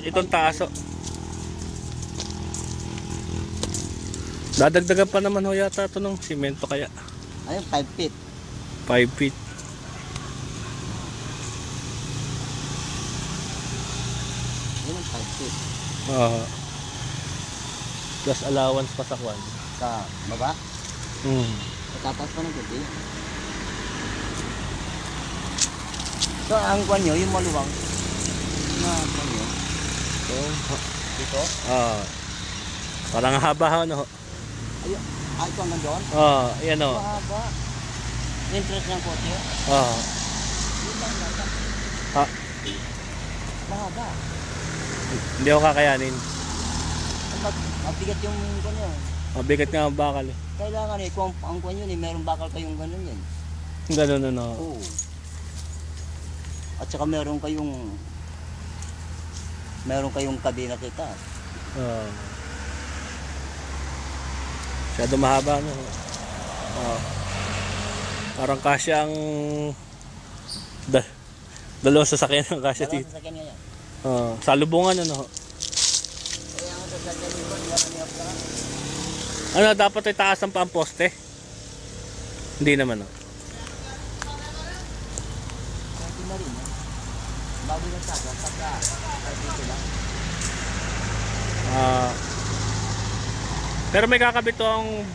Itong taas oh. Dadagdagan pa naman ho yata ito ng simento kaya. Ayun, 5 feet. 5 feet. Ayun, 5 feet. Plus allowance pa sa kwan. Sa baba? Tataas pa ng gabi. So, ang kwan nyo, yung maluwang. Na kwan nyo. So, Dito? parang haba ho no. Ayun. Ito hanggang doon? Ayan o. Mahaba. Interest ng kotse? Yun lang nata. Mahaba. Hindi ako kakayanin. Mabigat yung kwan nyo. Mabigat nga ang bakal eh. Kailangan eh, kung ang kwan yun eh, meron bakal kayong ganun yan. Ganun ano. Oo. At saka meron kayong kabina sa taas. Masyado mahaba no. Parang kasya ang dalawang sasakyan ng kasya dito. Dalawang sasakyan nga yan. Sa lubungan ano. Kaya ang sasakyan nito, Ano dapat ay taas ang poste? Hindi naman no. pwede na rin eh. Bago yung taga, pagka dito lang. Pero may kakabit to ang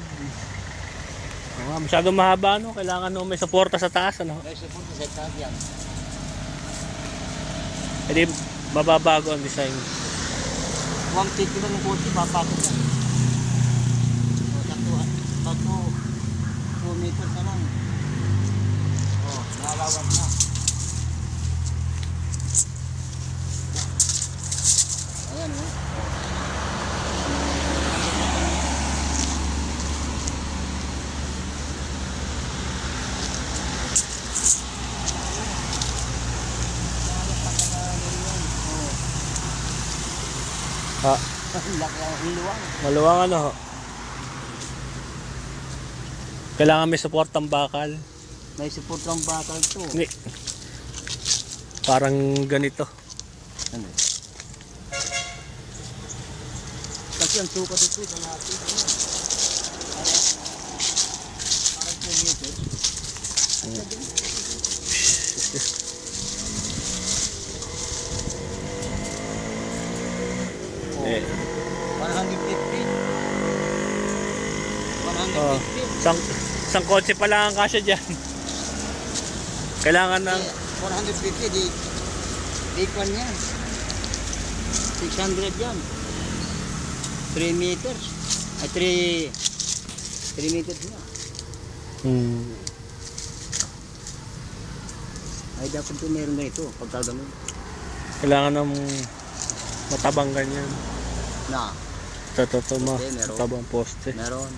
masyadong mahaba no. Kailangan no, may suporta sa taas ano. May support sa taas yan. Hindi mababago ang design. 150 lang ng kotse, papakot lang. Tato, 2 meters na lang. Nalawag na. Ayan o. Laki ang hiluwang. Maluwang ano. Kailangan may support ang bakal. May support ang bakal to. Hindi. Parang ganito. Ano? Kasi ang sukat ito, ito natin. Parang 2 meters. Eh. 150. Isang kotse pa lang ang kasya dyan. Kailangan ng 150 di kwan yan. 600 yan. 3 meters. Ay 3 meters na. Ay dapat ito meron na ito pagka ganun. Kailangan ng matabang ganyan. Na. Matabang poste. Meron.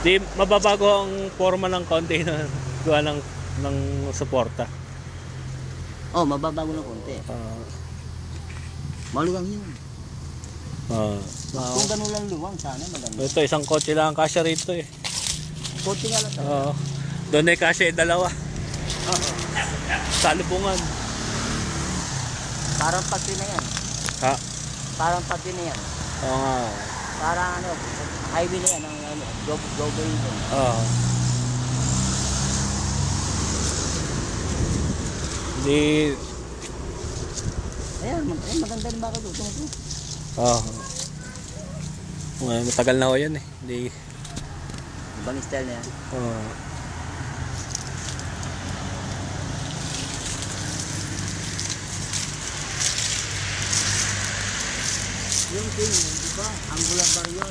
Di mababago ang forma ng container gawa ng suporta. Mababago ng konti. Maluwang yun. Kung ganun lang luwang, sana maganda. Ito, isang kotse lang ang kasya rito eh. Kotse nga lang. Doon ay kasya dalawa. Sa lubungan. Parang pati na yan. Parang pati na yan. Oo nga. Parang highway na yan. Double yun. Hindi. Ayan, maganda rin baka ito. Matagal na ho yan eh. Hindi. Ibang style na yan. Yung thing, di ba? Angular barrier.